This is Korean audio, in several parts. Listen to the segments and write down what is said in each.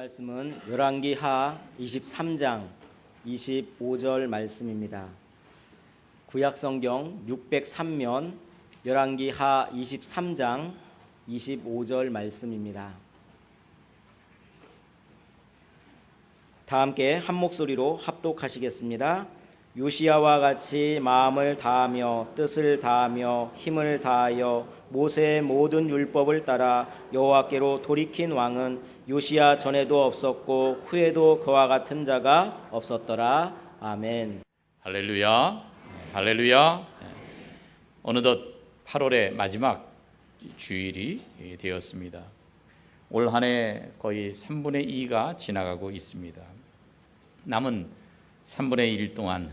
말씀은 열왕기하 23장 25절 말씀입니다. 구약성경 603면 열왕기하 23장 25절 말씀입니다. 다 함께 한 목소리로 합독하시겠습니다. 요시야와 같이 마음을 다하며 뜻을 다하며 힘을 다하여 모세의 모든 율법을 따라 여호와께로 돌이킨 왕은 요시야 전에도 없었고 후에도 그와 같은 자가 없었더라. 아멘. 할렐루야. 할렐루야. 어느덧 8월의 마지막 주일이 되었습니다. 올 한 해 거의 3분의 2가 지나가고 있습니다. 남은 3분의 1 동안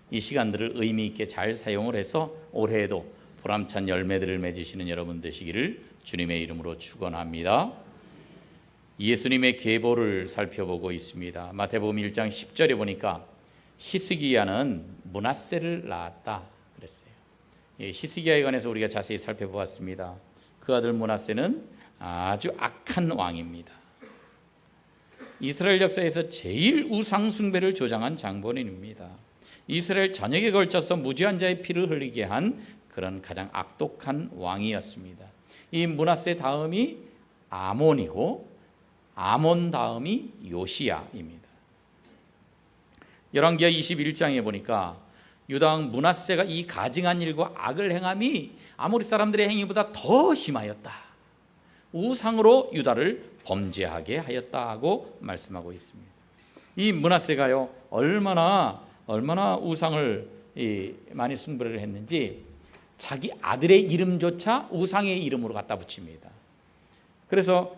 이 시간들을 의미 있게 잘 사용을 해서 올해에도 보람찬 열매들을 맺으시는 여러분 되시기를 주님의 이름으로 축원합니다. 예수님의 계보를 살펴보고 있습니다. 마태복음 1장 10절에 보니까 히스기야는 므낫세를 낳았다 그랬어요. 히스기야에 관해서 우리가 자세히 살펴보았습니다. 그 아들 므낫세는 아주 악한 왕입니다. 이스라엘 역사에서 제일 우상 숭배를 조장한 장본인입니다. 이스라엘 전역에 걸쳐서 무지한 자의 피를 흘리게 한 그런 가장 악독한 왕이었습니다. 이 므낫세 다음이 아몬이고 아몬 다음이 요시야입니다. 열왕기하 21장에 보니까 유다왕 므낫세가 이 가증한 일과 악을 행함이 아모리 사람들의 행위보다 더 심하였다. 우상으로 유다를 범죄하게 하였다고 말씀하고 있습니다. 이 므낫세가요 얼마나 우상을 많이 숭배를 했는지 자기 아들의 이름조차 우상의 이름으로 갖다 붙입니다. 그래서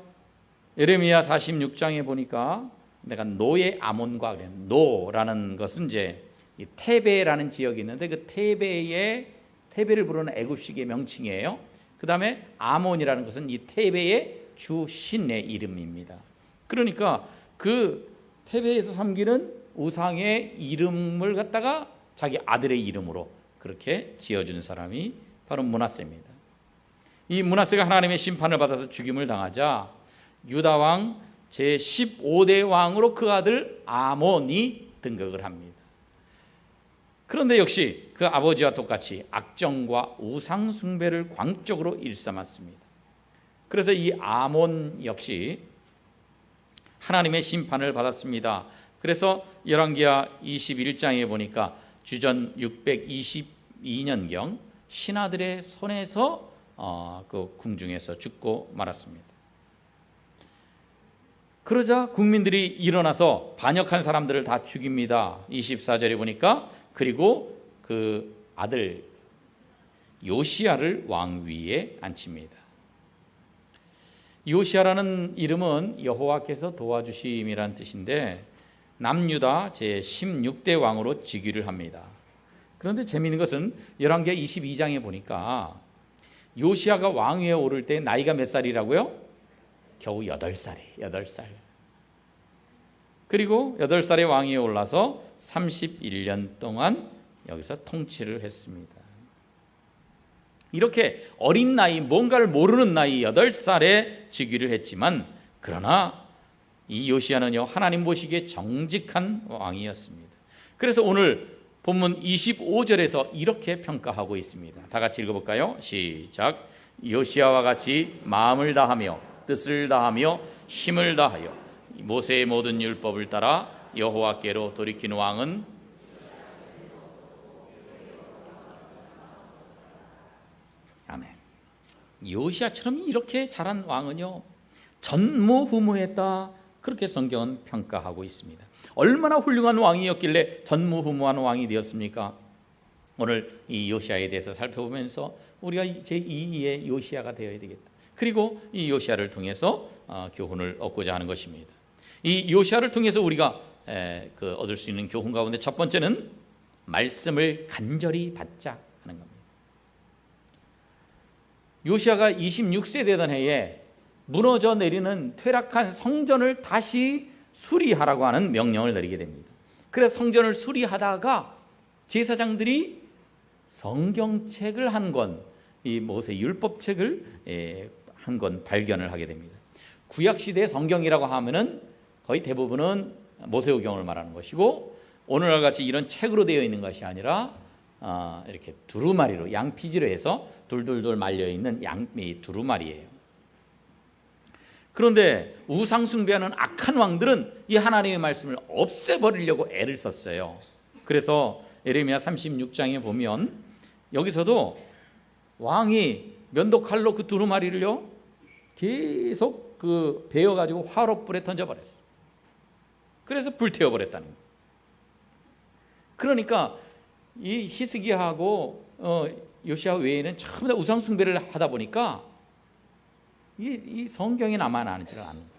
예레미야 46장에 보니까 내가 노의 아몬과 그래. 노라는 것은 이제 이 테베라는 지역이 있는데 그 테베를 부르는 애굽식의 명칭이에요. 그 다음에 아몬이라는 것은 이 테베의 주신의 이름입니다. 그러니까 그 테베에서 섬기는 우상의 이름을 갖다가 자기 아들의 이름으로 그렇게 지어준 사람이 바로 므낫세입니다. 이 므낫세가 하나님의 심판을 받아서 죽임을 당하자 유다왕 제15대 왕으로 그 아들 아몬이 등극을 합니다. 그런데 역시 그 아버지와 똑같이 악정과 우상 숭배를 광적으로 일삼았습니다. 그래서 이 아몬 역시 하나님의 심판을 받았습니다. 그래서 열왕기하 21장에 보니까 주전 622년경 신하들의 손에서 그 궁중에서 죽고 말았습니다. 그러자 국민들이 일어나서 반역한 사람들을 다 죽입니다. 24절에 보니까 그리고 그 아들 요시야를 왕위에 앉힙니다. 요시야라는 이름은 여호와께서 도와주심이란 뜻인데 남유다 제16대 왕으로 즉위를 합니다. 그런데 재미있는 것은 열왕기하 22장에 보니까 요시야가 왕위에 오를 때 나이가 몇 살이라고요? 겨우 8살. 그리고 8살의 왕위에 올라서 31년 동안 여기서 통치를 했습니다. 이렇게 어린 나이, 뭔가를 모르는 나이 8살에 즉위를 했지만 그러나 이 요시야는요 하나님 보시기에 정직한 왕이었습니다. 그래서 오늘 본문 25절에서 이렇게 평가하고 있습니다. 다 같이 읽어볼까요? 시작. 요시야와 같이 마음을 다하며 뜻을 다하며 힘을 다하여 모세의 모든 율법을 따라 여호와께로 돌이킨 왕은 아멘. 요시야처럼 이렇게 잘한 왕은요 전무후무했다. 그렇게 성경은 평가하고 있습니다. 얼마나 훌륭한 왕이었길래 전무후무한 왕이 되었습니까? 오늘 이 요시야에 대해서 살펴보면서 우리가 제2의 요시야가 되어야 되겠다. 그리고 이 요시야를 통해서 교훈을 얻고자 하는 것입니다. 이 요시야를 통해서 우리가 얻을 수 있는 교훈 가운데 첫 번째는 말씀을 간절히 받자 하는 겁니다. 요시야가 26세 되던 해에 무너져 내리는 퇴락한 성전을 다시 수리하라고 하는 명령을 내리게 됩니다. 그래서 성전을 수리하다가 제사장들이 성경책을 한 권, 이 모세 율법책을 한 권 발견을 하게 됩니다. 구약 시대의 성경이라고 하면은 거의 대부분은 모세오경을 말하는 것이고, 오늘날 같이 이런 책으로 되어 있는 것이 아니라 이렇게 두루마리로, 양피지로 해서 둘둘둘 말려 있는 이 두루마리예요. 그런데 우상 숭배하는 악한 왕들은 이 하나님의 말씀을 없애버리려고 애를 썼어요. 그래서 예레미야 36장에 보면 여기서도 왕이 면도칼로 그 두루마리를요 계속 그 베어가지고 화롯불에 던져버렸어요. 그래서 불태워버렸다는 거예요. 그러니까 이 히스기야하고 요시야 외에는 전부 다 우상 숭배를 하다 보니까 이 성경이 남아나지를 않는 거예요.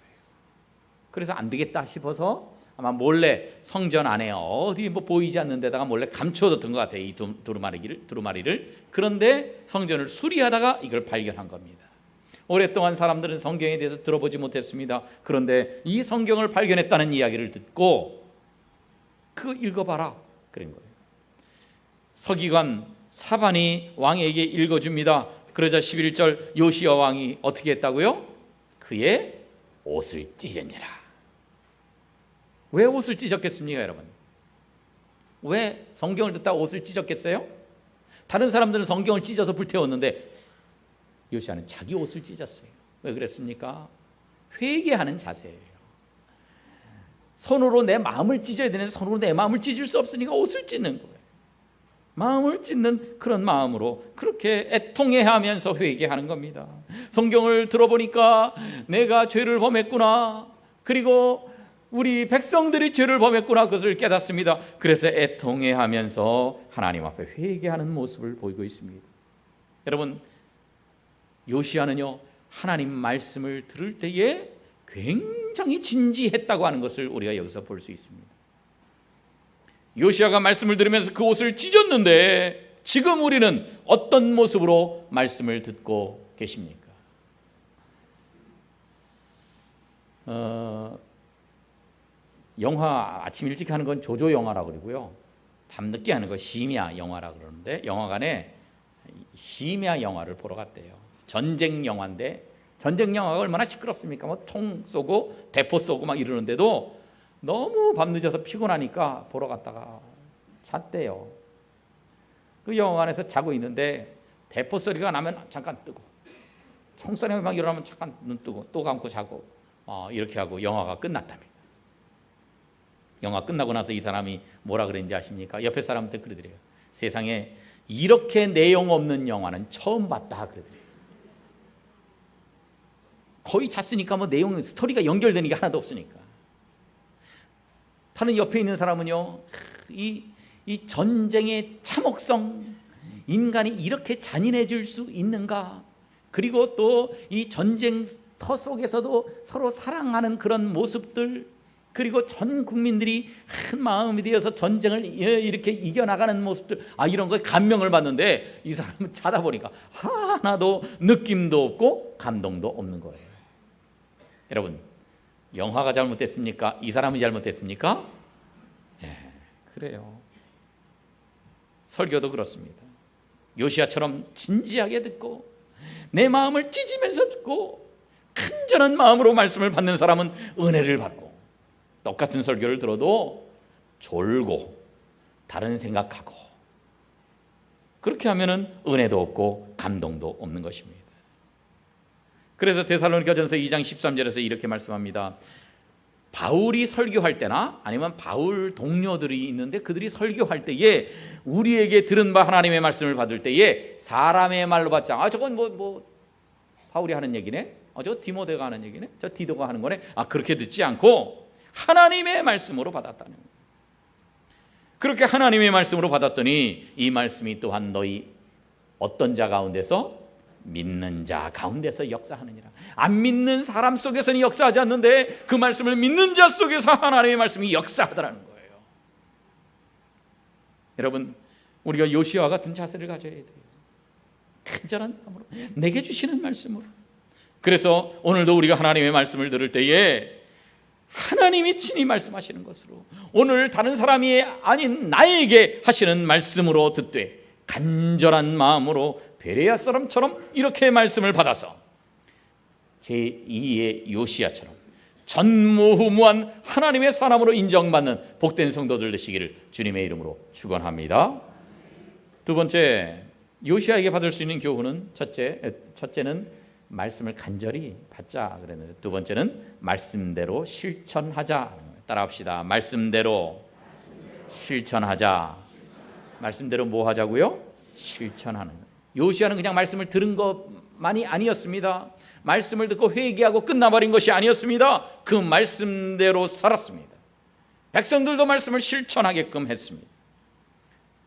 그래서 안 되겠다 싶어서 아마 몰래 성전 안에 어디 뭐 보이지 않는 데다가 몰래 감춰뒀던 것 같아요. 이 두루마리를. 그런데 성전을 수리하다가 이걸 발견한 겁니다. 오랫동안 사람들은 성경에 대해서 들어보지 못했습니다. 그런데 이 성경을 발견했다는 이야기를 듣고 그거 읽어봐라 그런 거예요. 서기관 사반이 왕에게 읽어줍니다. 그러자 11절 요시야 왕이 어떻게 했다고요? 그의 옷을 찢으니라. 왜 옷을 찢었겠습니까, 여러분? 왜 성경을 듣다가 옷을 찢었겠어요? 다른 사람들은 성경을 찢어서 불태웠는데 요시야는 자기 옷을 찢었어요. 왜 그랬습니까? 회개하는 자세예요. 손으로 내 마음을 찢어야 되는데 손으로 내 마음을 찢을 수 없으니까 옷을 찢는 거예요. 마음을 찢는 그런 마음으로 그렇게 애통해하면서 회개하는 겁니다. 성경을 들어보니까 내가 죄를 범했구나, 그리고 우리 백성들이 죄를 범했구나, 그것을 깨닫습니다. 그래서 애통해하면서 하나님 앞에 회개하는 모습을 보이고 있습니다. 여러분, 요시야는요 하나님 말씀을 들을 때에 굉장히 진지했다고 하는 것을 우리가 여기서 볼 수 있습니다. 요시야가 말씀을 들으면서 그 옷을 찢었는데 지금 우리는 어떤 모습으로 말씀을 듣고 계십니까? 영화 아침 일찍 하는 건 조조 영화라고 그러고요, 밤늦게 하는 거 심야 영화라고 그러는데 영화관에 심야 영화를 보러 갔대요. 전쟁 영화인데, 전쟁 영화가 얼마나 시끄럽습니까? 뭐 총 쏘고 대포 쏘고 막 이러는데도 너무 밤늦어서 피곤하니까 보러 갔다가 잤대요. 그 영화관에서 자고 있는데 대포 소리가 나면 잠깐 뜨고, 총소리가 막 일어나면 잠깐 눈 뜨고 또 감고 자고 이렇게 하고 영화가 끝났답니다. 영화 끝나고 나서 이 사람이 뭐라 그랬는지 아십니까? 옆에 사람한테 그러더래요. 세상에 이렇게 내용 없는 영화는 처음 봤다 그러더래요. 거의 잤으니까 뭐 내용, 스토리가 연결되는 게 하나도 없으니까. 다른 옆에 있는 사람은요, 이 전쟁의 참혹성, 인간이 이렇게 잔인해질 수 있는가, 그리고 또 이 전쟁터 속에서도 서로 사랑하는 그런 모습들, 그리고 전 국민들이 한 마음이 되어서 전쟁을 이렇게 이겨나가는 모습들, 이런 거에 감명을 받는데 이 사람은 자다 보니까 하나도 느낌도 없고 감동도 없는 거예요. 여러분, 영화가 잘못됐습니까? 이 사람이 잘못됐습니까? 그래요. 설교도 그렇습니다. 요시야처럼 진지하게 듣고 내 마음을 찢으면서 듣고 간절한 마음으로 말씀을 받는 사람은 은혜를 받고, 똑같은 설교를 들어도 졸고 다른 생각하고, 그렇게 하면은 은혜도 없고 감동도 없는 것입니다. 그래서 데살로니가전서 2장 13절에서 이렇게 말씀합니다. 바울이 설교할 때나 아니면 바울 동료들이 있는데 그들이 설교할 때에 우리에게 들은 바 하나님의 말씀을 받을 때에 사람의 말로 받지 않아. 저건 뭐 바울이 하는 얘기네, 저 디모데가 하는 얘기네, 저 디도가 하는 거네, 그렇게 듣지 않고 하나님의 말씀으로 받았다는 거예요. 그렇게 하나님의 말씀으로 받았더니 이 말씀이 또한 너희 어떤 자 가운데서, 믿는 자 가운데서 역사하느니라. 안 믿는 사람 속에서는 역사하지 않는데 그 말씀을 믿는 자 속에서 하나님의 말씀이 역사하더라는 거예요. 여러분, 우리가 요시야와 같은 자세를 가져야 돼요. 간절한 마음으로, 내게 주시는 말씀으로. 그래서 오늘도 우리가 하나님의 말씀을 들을 때에 하나님이 친히 말씀하시는 것으로, 오늘 다른 사람이 아닌 나에게 하시는 말씀으로 듣되 간절한 마음으로 베레아 사람처럼 이렇게 말씀을 받아서 제2의 요시야처럼 전무후무한 하나님의 사람으로 인정받는 복된 성도들 되시기를 주님의 이름으로 축원합니다. 두 번째, 요시야에게 받을 수 있는 교훈은 첫째는 말씀을 간절히 받자 그랬는데, 두 번째는 말씀대로 실천하자. 따라합시다. 말씀대로 실천하자. 말씀대로 뭐 하자고요? 실천하는. 요시야는 그냥 말씀을 들은 것만이 아니었습니다. 말씀을 듣고 회개하고 끝나버린 것이 아니었습니다. 그 말씀대로 살았습니다. 백성들도 말씀을 실천하게끔 했습니다.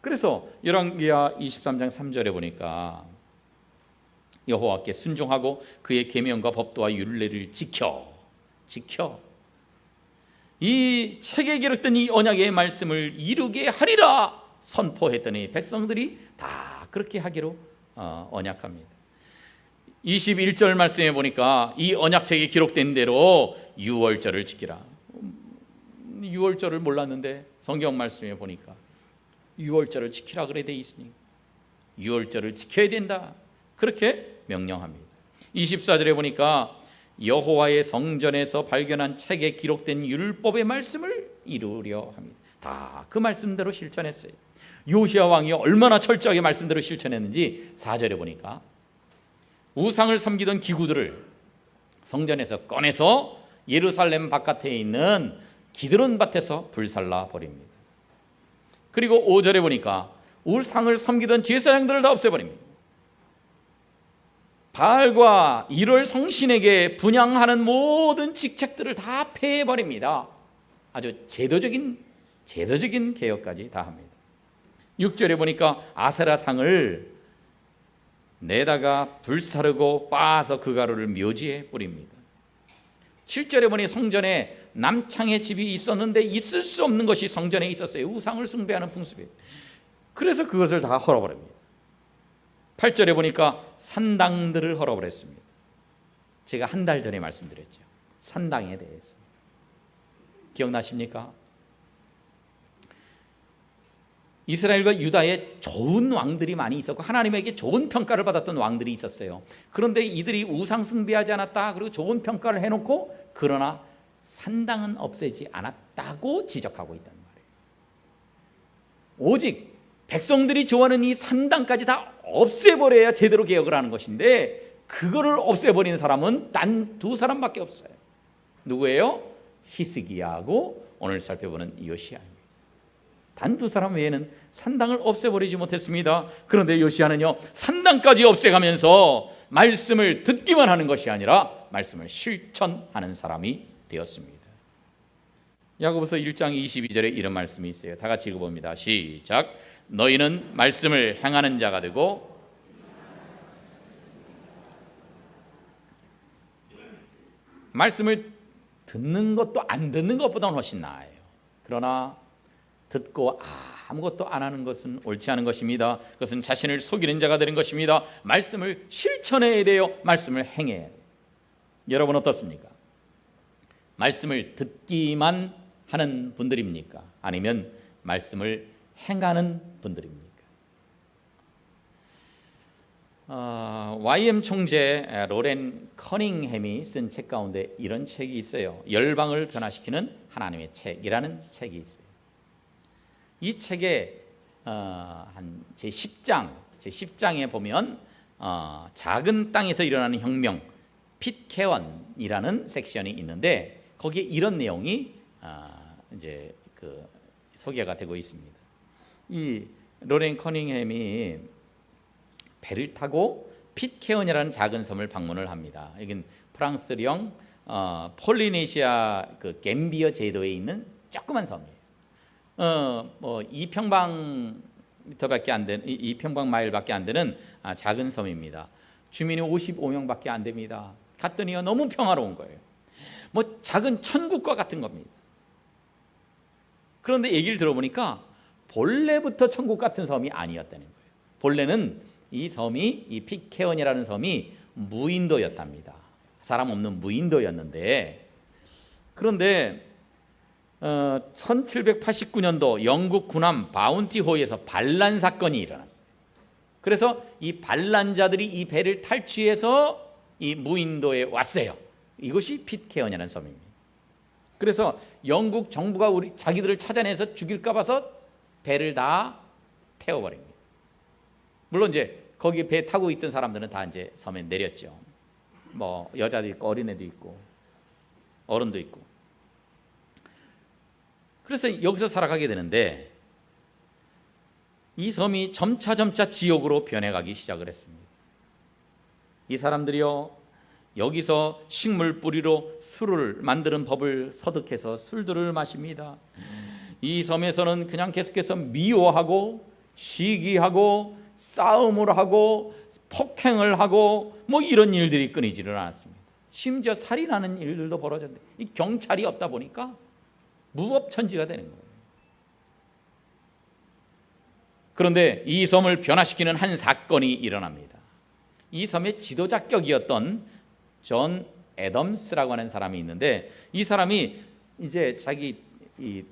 그래서 열왕기하 23장 3절에 보니까 여호와께 순종하고 그의 계명과 법도와 율례를 지켜 이 책에 기록된 이 언약의 말씀을 이루게 하리라 선포했더니 백성들이 다 그렇게 하기로 언약합니다. 21절 말씀에 보니까 이 언약책에 기록된 대로 유월절을 지키라. 유월절을 몰랐는데 성경 말씀에 보니까 유월절을 지키라 그래 돼 있으니 유월절을 지켜야 된다. 그렇게 명령합니다. 24절에 보니까 여호와의 성전에서 발견한 책에 기록된 율법의 말씀을 이루려 합니다. 다 그 말씀대로 실천했어요. 요시야 왕이 얼마나 철저하게 말씀대로 실천했는지 4절에 보니까 우상을 섬기던 기구들을 성전에서 꺼내서 예루살렘 바깥에 있는 기드론 밭에서 불살라 버립니다. 그리고 5절에 보니까 우상을 섬기던 제사장들을 다 없애버립니다. 바알과 1월 성신에게 분향하는 모든 직책들을 다 폐해버립니다. 아주 제도적인 개혁까지 다 합니다. 6절에 보니까 아세라상을 내다가 불사르고 빻아서 그 가루를 묘지에 뿌립니다. 7절에 보니 성전에 남창의 집이 있었는데 있을 수 없는 것이 성전에 있었어요. 우상을 숭배하는 풍습이에요. 그래서 그것을 다 헐어버립니다. 8절에 보니까 산당들을 헐어버렸습니다. 제가 한 달 전에 말씀드렸죠. 산당에 대해서. 기억나십니까? 이스라엘과 유다에 좋은 왕들이 많이 있었고 하나님에게 좋은 평가를 받았던 왕들이 있었어요. 그런데 이들이 우상 숭배하지 않았다, 그리고 좋은 평가를 해놓고 그러나 산당은 없애지 않았다고 지적하고 있단 말이에요. 오직 백성들이 좋아하는 이 산당까지 다 없애버려야 제대로 개혁을 하는 것인데 그거를 없애버린 사람은 단 두 사람밖에 없어요. 누구예요? 히스기야하고 오늘 살펴보는 요시야입니다. 단 두 사람 외에는 산당을 없애버리지 못했습니다. 그런데 요시야는요, 산당까지 없애가면서 말씀을 듣기만 하는 것이 아니라 말씀을 실천하는 사람이 되었습니다. 야고보서 1장 22절에 이런 말씀이 있어요. 다 같이 읽어봅니다. 시작. 너희는 말씀을 행하는 자가 되고 말씀을 듣는 것도 안 듣는 것보다는 훨씬 나아요. 그러나 듣고 아무것도 안 하는 것은 옳지 않은 것입니다. 그것은 자신을 속이는 자가 되는 것입니다. 말씀을 실천해야 돼요. 말씀을 행해야 돼요. 여러분 어떻습니까? 말씀을 듣기만 하는 분들입니까? 아니면 말씀을 행하는 분들입니까? YM 총재 로렌 커닝햄이 쓴 책 가운데 이런 책이 있어요. 열방을 변화시키는 하나님의 책이라는 책이 있어요. 이 책에 한 제10장에 보면 작은 땅에서 일어나는 혁명 핏케원이라는 섹션이 있는데 거기에 이런 내용이 이제 그 소개가 되고 있습니다. 이 로렌 커닝햄이 배를 타고 핏케원이라는 작은 섬을 방문을 합니다. 여긴 프랑스령 폴리네시아 그 갬비어 제도에 있는 조그만 섬이에요. 뭐 2평방미터밖에 안 되는 2평방 마일밖에 안 되는 작은 섬입니다. 주민이 55명밖에 안 됩니다. 갔더니요 너무 평화로운 거예요. 뭐 작은 천국과 같은 겁니다. 그런데 얘기를 들어보니까 본래부터 천국 같은 섬이 아니었다는 거예요. 본래는 이 섬이 이 핏케원이라는 섬이 무인도였답니다. 사람 없는 무인도였는데 그런데 1789년도 영국 군함 바운티호에서 반란 사건이 일어났어요. 그래서 이 반란자들이 이 배를 탈취해서 이 무인도에 왔어요. 이것이 핏케원이라는 섬입니다. 그래서 영국 정부가 우리 자기들을 찾아내서 죽일까 봐서 배를 다 태워버립니다. 물론 이제 거기 배 타고 있던 사람들은 다 이제 섬에 내렸죠. 뭐 여자도 있고 어린애도 있고 어른도 있고. 그래서 여기서 살아가게 되는데 이 섬이 점차 지옥으로 변해가기 시작을 했습니다. 이 사람들이요, 여기서 식물 뿌리로 술을 만드는 법을 서득해서 술들을 마십니다. 이 섬에서는 그냥 계속해서 미워하고 시기하고 싸움을 하고 폭행을 하고 뭐 이런 일들이 끊이지를 않았습니다. 심지어 살인하는 일들도 벌어졌는데 이 경찰이 없다 보니까 무법천지가 되는 거예요. 그런데 이 섬을 변화시키는 한 사건이 일어납니다. 이 섬의 지도자격이었던 존 애덤스라고 하는 사람이 있는데, 이 사람이 이제 자기 이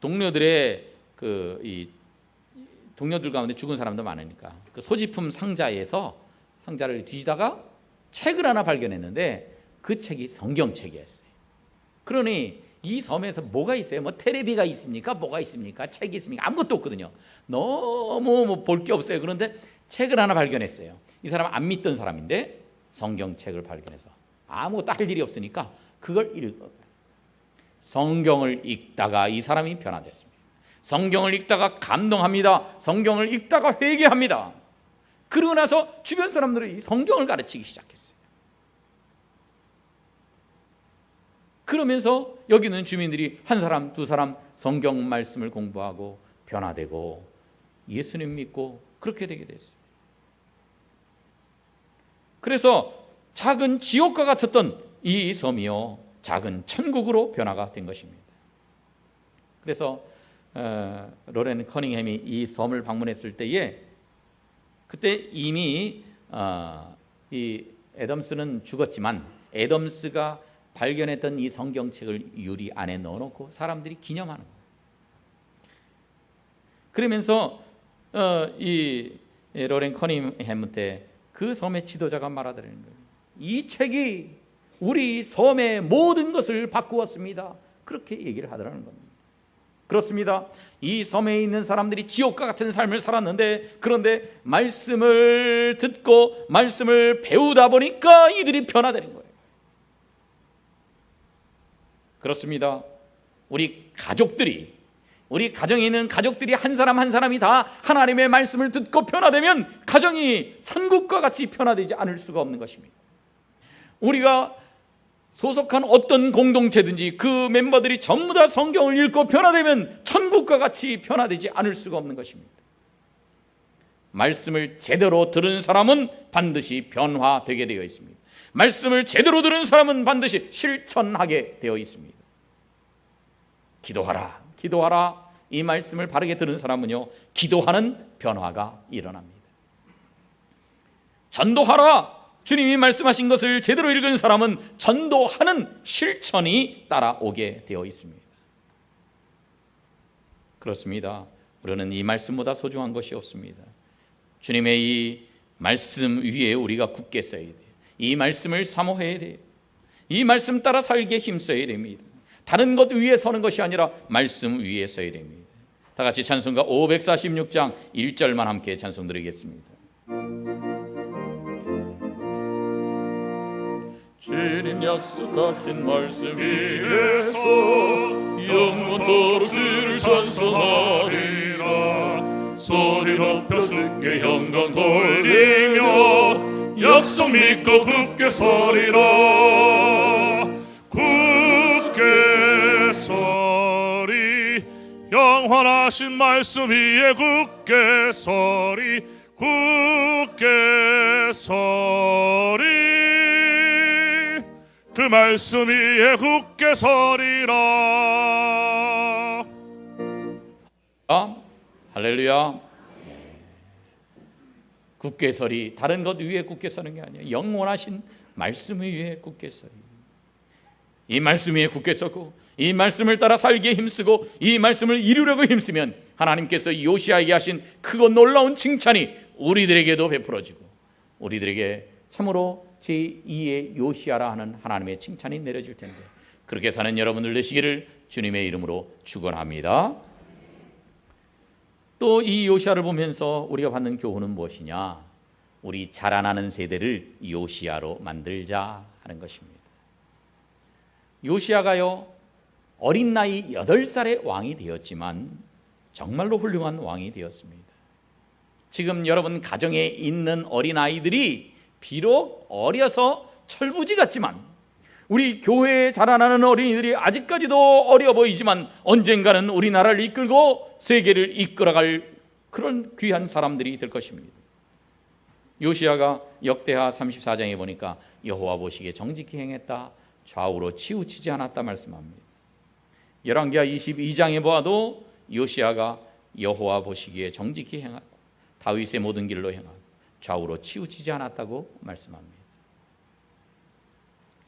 동료들의 이 동료들 가운데 죽은 사람도 많으니까 그 소지품 상자에서 상자를 뒤지다가 책을 하나 발견했는데 그 책이 성경책이었어요. 그러니 이 섬에서 뭐가 있어요? 뭐 텔레비가 있습니까? 뭐가 있습니까? 책이 있습니까? 아무것도 없거든요. 너무 볼 게 없어요. 그런데 책을 하나 발견했어요. 이 사람은 안 믿던 사람인데 성경책을 발견해서 아무것도 할 일이 없으니까 그걸 읽어요. 성경을 읽다가 이 사람이 변화됐습니다. 성경을 읽다가 감동합니다. 성경을 읽다가 회개합니다. 그러고 나서 주변 사람들이 성경을 가르치기 시작했어요. 그러면서 여기 있는 주민들이 한 사람, 두 사람 성경 말씀을 공부하고 변화되고 예수님 믿고 그렇게 되게 됐어요. 그래서 작은 지옥과 같았던 이 섬이요, 작은 천국으로 변화가 된 것입니다. 그래서 로렌 커닝햄이 이 섬을 방문했을 때에 그때 이미 이 애덤스는 죽었지만 애덤스가 발견했던 이 성경책을 유리 안에 넣어놓고 사람들이 기념하는 거예요. 그러면서 이 로렌 커닝햄한테 그 섬의 지도자가 말하더라는 거예요. 이 책이 우리 섬의 모든 것을 바꾸었습니다. 그렇게 얘기를 하더라는 겁니다. 그렇습니다. 이 섬에 있는 사람들이 지옥과 같은 삶을 살았는데, 그런데 말씀을 듣고 말씀을 배우다 보니까 이들이 변화되는 거예요. 그렇습니다. 우리 가정에 있는 가족들이 한 사람 한 사람이 다 하나님의 말씀을 듣고 변화되면 가정이 천국과 같이 변화되지 않을 수가 없는 것입니다. 우리가 소속한 어떤 공동체든지 그 멤버들이 전부 다 성경을 읽고 변화되면 천국과 같이 변화되지 않을 수가 없는 것입니다. 말씀을 제대로 들은 사람은 반드시 변화되게 되어 있습니다. 말씀을 제대로 들은 사람은 반드시 실천하게 되어 있습니다. 기도하라, 기도하라. 이 말씀을 바르게 들은 사람은요, 기도하는 변화가 일어납니다. 전도하라. 주님이 말씀하신 것을 제대로 읽은 사람은 전도하는 실천이 따라오게 되어 있습니다. 그렇습니다. 우리는 이 말씀보다 소중한 것이 없습니다. 주님의 이 말씀 위에 우리가 굳게 서야 돼요. 이 말씀을 사모해야 돼요. 이 말씀 따라 살기에 힘써야 됩니다. 다른 것 위에 서는 것이 아니라 말씀 위에 서야 됩니다. 다 같이 찬송가 546장 1절만 함께 찬송 드리겠습니다. 주님 약속하신 말씀 위에서 영원토록 주를 찬송하리라. 소리 높여 주께 영광 돌리며 약속 믿고 굳게 서리라. 굳게 서리. 영원하신 말씀 위에 굳게 서리. 굳게 서리. 그 말씀 위에 굳게 서리라. 할렐루야. 굳게 서리. 다른 것 위에 굳게 서는 게 아니에요. 영원하신 말씀 위에 굳게 서리. 이 말씀 위에 굳게 서고 이 말씀을 따라 살기에 힘쓰고 이 말씀을 이루려고 힘쓰면 하나님께서 요시아에게 하신 크고 놀라운 칭찬이 우리들에게도 베풀어지고 우리들에게 참으로 제2의 요시아라 하는 하나님의 칭찬이 내려질 텐데, 그렇게 사는 여러분들 되시기를 주님의 이름으로 축원합니다. 또 이 요시야를 보면서 우리가 받는 교훈은 무엇이냐? 우리 자라나는 세대를 요시야로 만들자 하는 것입니다. 요시야가요, 어린 나이 8살의 왕이 되었지만 정말로 훌륭한 왕이 되었습니다. 지금 여러분 가정에 있는 어린아이들이 비록 어려서 철부지 같지만, 우리 교회에 자라나는 어린이들이 아직까지도 어려 보이지만 언젠가는 우리나라를 이끌고 세계를 이끌어갈 그런 귀한 사람들이 될 것입니다. 요시야가 역대하 34장에 보니까 여호와 보시기에 정직히 행했다, 좌우로 치우치지 않았다 말씀합니다. 열왕기하 22장에 보아도 요시야가 여호와 보시기에 정직히 행하고 다윗의 모든 길로 행하고 좌우로 치우치지 않았다고 말씀합니다.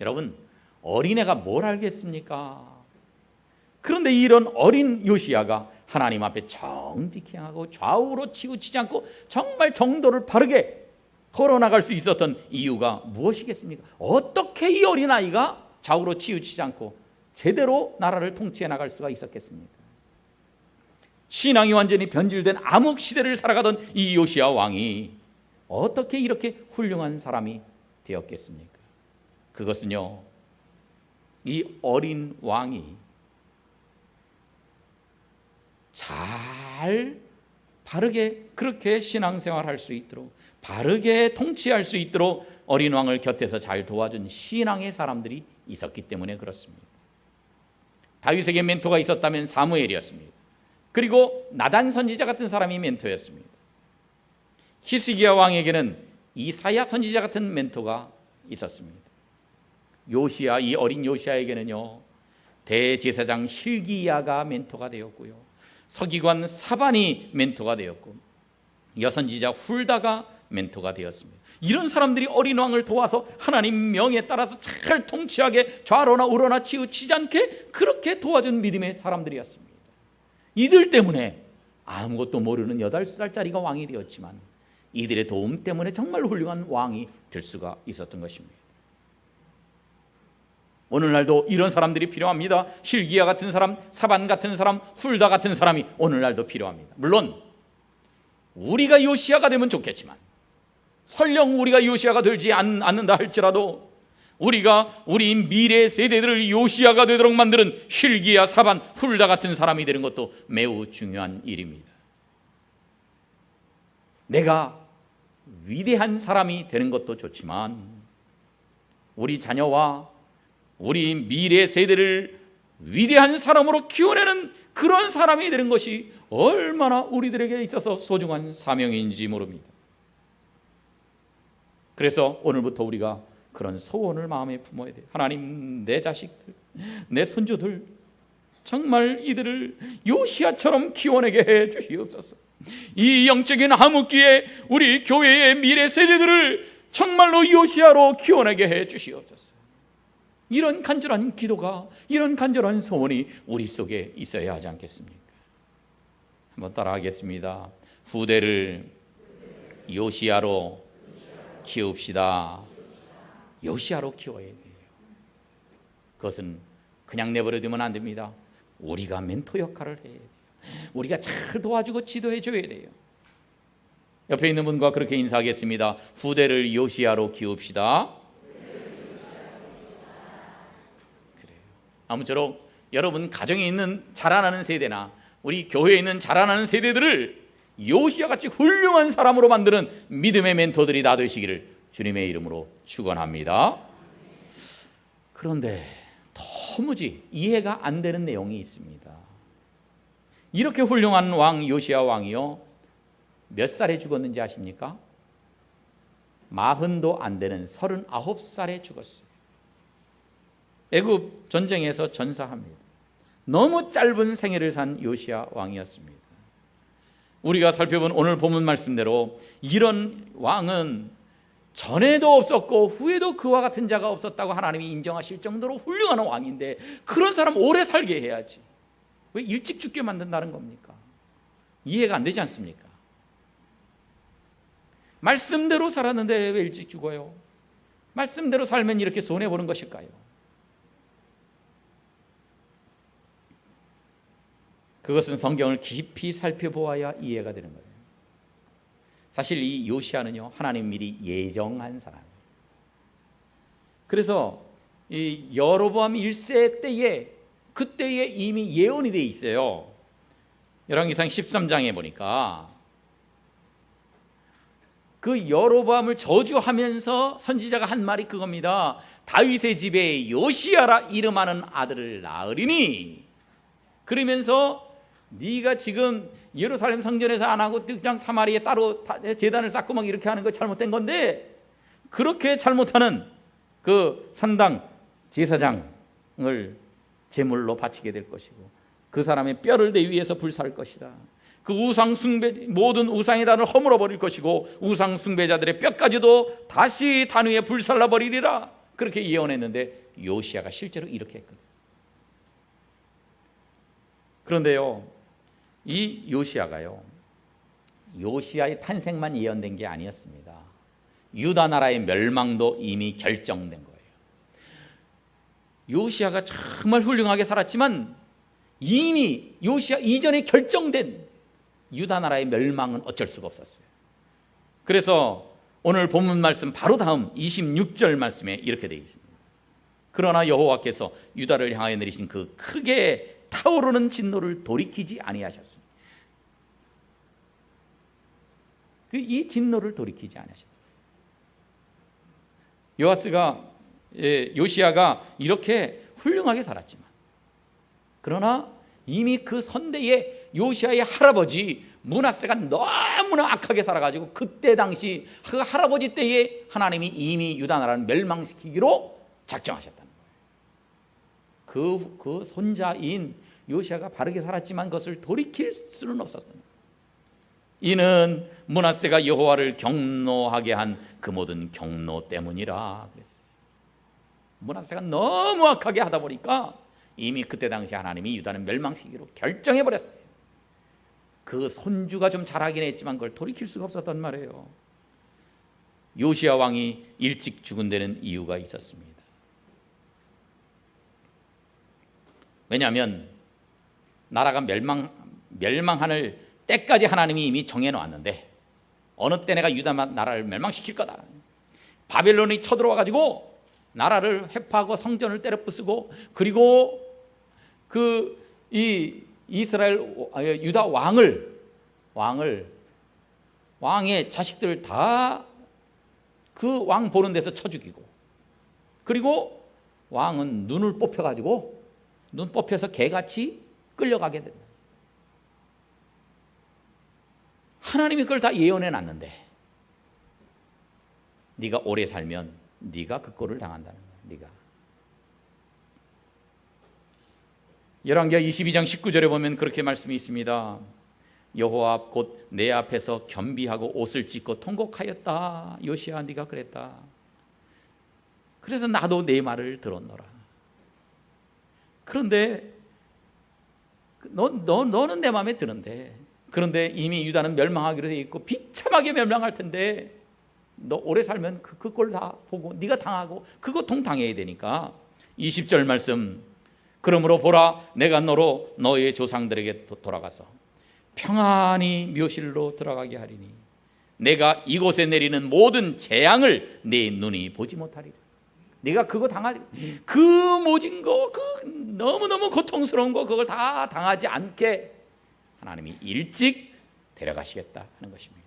여러분, 어린애가 뭘 알겠습니까? 그런데 이런 어린 요시야가 하나님 앞에 정직히 행하고 좌우로 치우치지 않고 정말 정도를 바르게 걸어나갈 수 있었던 이유가 무엇이겠습니까? 어떻게 이 어린아이가 좌우로 치우치지 않고 제대로 나라를 통치해 나갈 수가 있었겠습니까? 신앙이 완전히 변질된 암흑 시대를 살아가던 이 요시야 왕이 어떻게 이렇게 훌륭한 사람이 되었겠습니까? 그것은요, 이 어린 왕이 잘 바르게 그렇게 신앙생활할 수 있도록, 바르게 통치할 수 있도록 어린 왕을 곁에서 잘 도와준 신앙의 사람들이 있었기 때문에 그렇습니다. 다윗에게 멘토가 있었다면 사무엘이었습니다. 그리고 나단 선지자 같은 사람이 멘토였습니다. 히스기야 왕에게는 이사야 선지자 같은 멘토가 있었습니다. 요시야, 이 어린 요시야에게는요, 대제사장 hil기야가 멘토가 되었고요, 서기관 사반이 멘토가 되었고, 여선지자 훌다가 멘토가 되었습니다. 이런 사람들이 어린 왕을 도와서 하나님 명에 따라서 잘 통치하게 좌로나 우로나 치우치지 않게 그렇게 도와준 믿음의 사람들이었습니다. 이들 때문에 아무것도 모르는 8살짜리가 왕이 되었지만 이들의 도움 때문에 정말 훌륭한 왕이 될 수가 있었던 것입니다. 오늘날도 이런 사람들이 필요합니다. hil기야 같은 사람, 사반 같은 사람, 훌다 같은 사람이 오늘날도 필요합니다. 물론 우리가 요시야가 되면 좋겠지만, 설령 우리가 요시야가 되지 않는다 할지라도 우리가 우리 미래 세대들을 요시야가 되도록 만드는 hil기야, 사반, 훌다 같은 사람이 되는 것도 매우 중요한 일입니다. 내가 위대한 사람이 되는 것도 좋지만 우리 자녀와 우리 미래 세대를 위대한 사람으로 키워내는 그런 사람이 되는 것이 얼마나 우리들에게 있어서 소중한 사명인지 모릅니다. 그래서 오늘부터 우리가 그런 소원을 마음에 품어야 돼요. 하나님, 내 자식들, 내 손주들, 정말 이들을 요시야처럼 키워내게 해 주시옵소서. 이 영적인 암흑기에 우리 교회의 미래 세대들을 정말로 요시야로 키워내게 해 주시옵소서. 이런 간절한 기도가, 이런 간절한 소원이 우리 속에 있어야 하지 않겠습니까? 한번 따라하겠습니다. 후대를 요시야로 키웁시다. 요시야로 키워야 돼요. 그것은 그냥 내버려두면 안 됩니다. 우리가 멘토 역할을 해야 돼요. 우리가 잘 도와주고 지도해 줘야 돼요. 옆에 있는 분과 그렇게 인사하겠습니다. 후대를 요시야로 키웁시다. 그래요. 아무쪼록 여러분 가정에 있는 자라나는 세대나 우리 교회에 있는 자라나는 세대들을 요시야같이 훌륭한 사람으로 만드는 믿음의 멘토들이 다 되시기를 주님의 이름으로 축원합니다. 그런데 도무지 이해가 안 되는 내용이 있습니다. 이렇게 훌륭한 왕 요시야 왕이요, 몇 살에 죽었는지 아십니까? 40도 안 되는 39살에 죽었어요. 애굽 전쟁에서 전사합니다. 너무 짧은 생애를 산 요시야 왕이었습니다. 우리가 살펴본 오늘 본문 말씀대로 이런 왕은 전에도 없었고 후에도 그와 같은 자가 없었다고 하나님이 인정하실 정도로 훌륭한 왕인데, 그런 사람 오래 살게 해야지 왜 일찍 죽게 만든다는 겁니까? 이해가 안 되지 않습니까? 말씀대로 살았는데 왜 일찍 죽어요? 말씀대로 살면 이렇게 손해보는 것일까요? 그것은 성경을 깊이 살펴보아야 이해가 되는 거예요. 사실 이 요시야는요, 하나님 미리 예정한 사람이에요. 그래서 이 여로보암 1세 때에, 그때에 이미 예언이 돼 있어요. 열왕기상 13장에 보니까 그 여로보암을 저주하면서 선지자가 한 말이 그겁니다. 다윗의 집에 요시야라 이름하는 아들을 낳으리니, 그러면서 네가 지금 예루살렘 성전에서 안 하고 그냥 사마리아에 따로 제단을 쌓고 막 이렇게 하는 거 잘못된 건데, 그렇게 잘못하는 그 산당 제사장을 제물로 바치게 될 것이고, 그 사람의 뼈를 내 위에서 불살 것이다. 그 우상 숭배, 모든 우상의 단을 허물어 버릴 것이고, 우상 숭배자들의 뼈까지도 다시 단 위에 불살라 버리리라. 그렇게 예언했는데 요시야가 실제로 이렇게 했거든요. 그런데요, 이 요시야가요, 요시야의 탄생만 예언된 게 아니었습니다. 유다 나라의 멸망도 이미 결정된 거예요. 요시야가 정말 훌륭하게 살았지만 이미 요시야 이전에 결정된 유다 나라의 멸망은 어쩔 수가 없었어요. 그래서 오늘 본문 말씀 바로 다음 26절 말씀에 이렇게 되어 있습니다. 그러나 여호와께서 유다를 향하여 내리신 그 크게 타오르는 진노를 돌이키지 아니하셨습니다. 이 진노를 돌이키지 아니하셨다. 요시야가 이렇게 훌륭하게 살았지만, 그러나 이미 그 선대의 요시야의 할아버지 므낫세가 너무나 악하게 살아가지고, 그때 당시 그 할아버지 때에 하나님이 이미 유다 나라를 멸망시키기로 작정하셨다는 거예요. 그 손자인 요시야가 바르게 살았지만 그것을 돌이킬 수는 없었던 거예요. 이는 므낫세가 여호와를 경노하게 한 그 모든 경노 때문이라 그랬어요. 므낫세가 너무 악하게 하다 보니까 이미 그때 당시 하나님이 유다는 멸망시키기로 결정해 버렸어요. 그 손주가 좀 잘하긴 했지만 그걸 돌이킬 수가 없었단 말이에요. 요시야 왕이 일찍 죽은 데는 이유가 있었습니다. 왜냐하면 나라가 멸망할 때까지 하나님이 이미 정해놓았는데, 어느 때 내가 유다 나라를 멸망시킬 거다. 바벨론이 쳐들어와 가지고 나라를 회파하고 성전을 때려 부수고, 그리고 유다 왕의 자식들 다 그 왕 보는 데서 쳐 죽이고, 그리고 왕은 눈을 뽑혀가지고 눈 뽑혀서 개같이 끌려가게 된다. 하나님이 그걸 다 예언해 놨는데, 네가 오래 살면 네가 그 꼴을 당한다는 거야. 네가. 열왕기하 22장 19절에 보면 그렇게 말씀이 있습니다. 여호와 앞 곧 내 앞에서 겸비하고 옷을 찢고 통곡하였다. 요시야, 네가 그랬다. 그래서 나도 내 말을 들었노라. 그런데 너는 내 마음에 드는데, 그런데 이미 유다는 멸망하기로 돼 있고 비참하게 멸망할 텐데, 너 오래 살면 그 꼴 다 보고 네가 당하고 그 고통 당해야 되니까 20절 말씀, 그러므로 보라, 내가 너로 너의 조상들에게 돌아가서 평안히 묘실로 들어가게 하리니 내가 이곳에 내리는 모든 재앙을 내 눈이 보지 못하리라. 네가 그거 당하리, 그 모진 거, 그 너무너무 고통스러운 거, 그걸 다 당하지 않게 하나님이 일찍 데려가시겠다 하는 것입니다.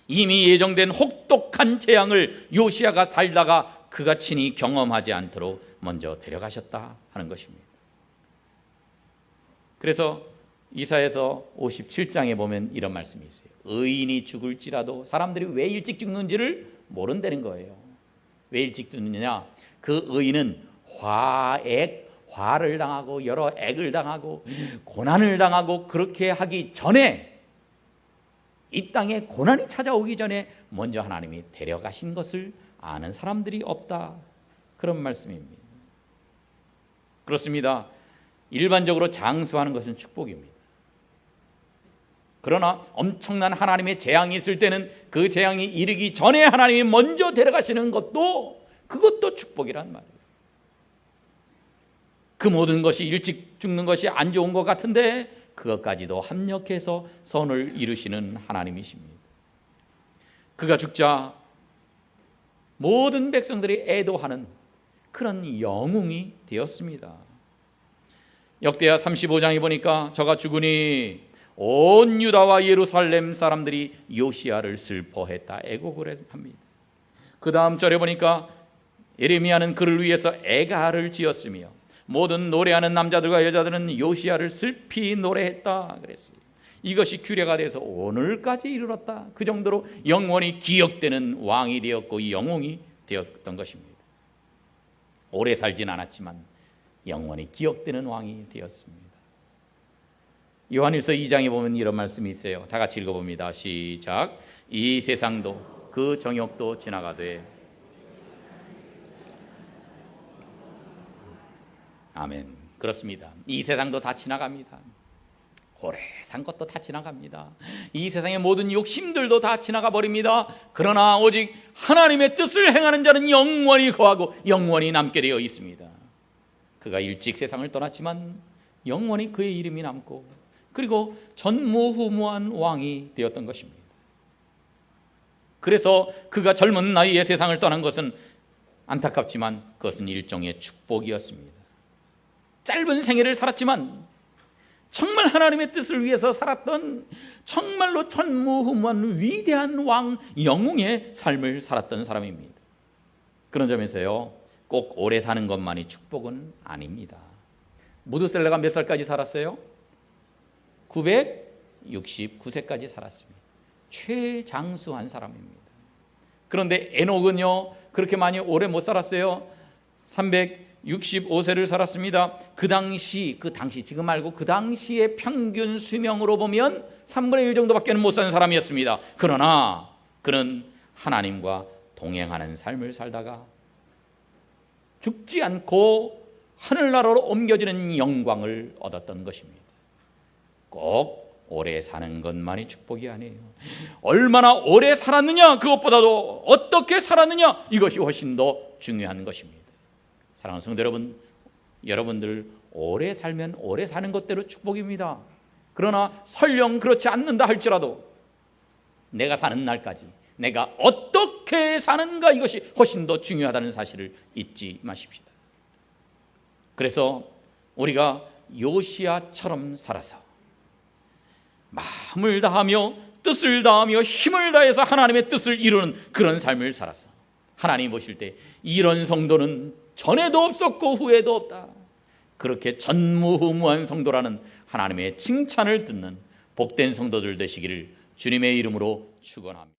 이미 예정된 혹독한 재앙을 요시야가 살다가 그가 친히 경험하지 않도록 먼저 데려가셨다 하는 것입니다. 그래서 이사야서 57장에 보면 이런 말씀이 있어요. 의인이 죽을지라도 사람들이 왜 일찍 죽는지를 모른다는 거예요. 왜 일찍 죽느냐? 그 의인은 화를 당하고 여러 액을 당하고 고난을 당하고, 그렇게 하기 전에, 이 땅에 고난이 찾아오기 전에 먼저 하나님이 데려가신 것을 아는 사람들이 없다, 그런 말씀입니다. 그렇습니다. 일반적으로 장수하는 것은 축복입니다. 그러나 엄청난 하나님의 재앙이 있을 때는 그 재앙이 이르기 전에 하나님이 먼저 데려가시는 것도, 그것도 축복이란 말이에요. 그 모든 것이 일찍 죽는 것이 안 좋은 것 같은데 그것까지도 합력해서 선을 이루시는 하나님이십니다. 그가 죽자 모든 백성들이 애도하는 그런 영웅이 되었습니다. 역대하 35장에 보니까 저가 죽으니 온 유다와 예루살렘 사람들이 요시야를 슬퍼했다, 애곡을 합니다. 그 다음 절에 보니까 예레미야는 그를 위해서 애가를 지었으며 모든 노래하는 남자들과 여자들은 요시야를 슬피 노래했다 그랬어요. 이것이 규례가 돼서 오늘까지 이르렀다. 그 정도로 영원히 기억되는 왕이 되었고 영웅이 되었던 것입니다. 오래 살진 않았지만 영원히 기억되는 왕이 되었습니다. 요한일서 2장에 보면 이런 말씀이 있어요. 다 같이 읽어봅니다. 시작. 이 세상도 그 정욕도 지나가되. 아멘. 그렇습니다. 이 세상도 다 지나갑니다. 오래 산 것도 다 지나갑니다. 이 세상의 모든 욕심들도 다 지나가 버립니다. 그러나 오직 하나님의 뜻을 행하는 자는 영원히 거하고 영원히 남게 되어 있습니다. 그가 일찍 세상을 떠났지만 영원히 그의 이름이 남고 그리고 전무후무한 왕이 되었던 것입니다. 그래서 그가 젊은 나이에 세상을 떠난 것은 안타깝지만 그것은 일종의 축복이었습니다. 짧은 생애를 살았지만 정말 하나님의 뜻을 위해서 살았던 정말로 전무후무한 위대한 왕 영웅의 삶을 살았던 사람입니다. 그런 점에서요, 꼭 오래 사는 것만이 축복은 아닙니다. 무드셀라가 몇 살까지 살았어요? 969세까지 살았습니다. 최장수한 사람입니다. 그런데 에녹은요 그렇게 많이 오래 못 살았어요. 365세를 살았습니다. 그 당시 지금 말고 그 당시의 평균 수명으로 보면 3분의 1 정도밖에 못 사는 사람이었습니다. 그러나 그는 하나님과 동행하는 삶을 살다가 죽지 않고 하늘나라로 옮겨지는 영광을 얻었던 것입니다. 꼭 오래 사는 것만이 축복이 아니에요. 얼마나 오래 살았느냐, 그것보다도 어떻게 살았느냐, 이것이 훨씬 더 중요한 것입니다. 사랑하는 성도 여러분, 여러분들 오래 살면 오래 사는 것대로 축복입니다. 그러나 설령 그렇지 않는다 할지라도 내가 사는 날까지 내가 어떻게 사는가, 이것이 훨씬 더 중요하다는 사실을 잊지 마십시다. 그래서 우리가 요시야처럼 살아서 마음을 다하며 뜻을 다하며 힘을 다해서 하나님의 뜻을 이루는 그런 삶을 살아서 하나님 보실 때 이런 성도는 전에도 없었고 후에도 없다, 그렇게 전무후무한 성도라는 하나님의 칭찬을 듣는 복된 성도들 되시기를 주님의 이름으로 축원합니다.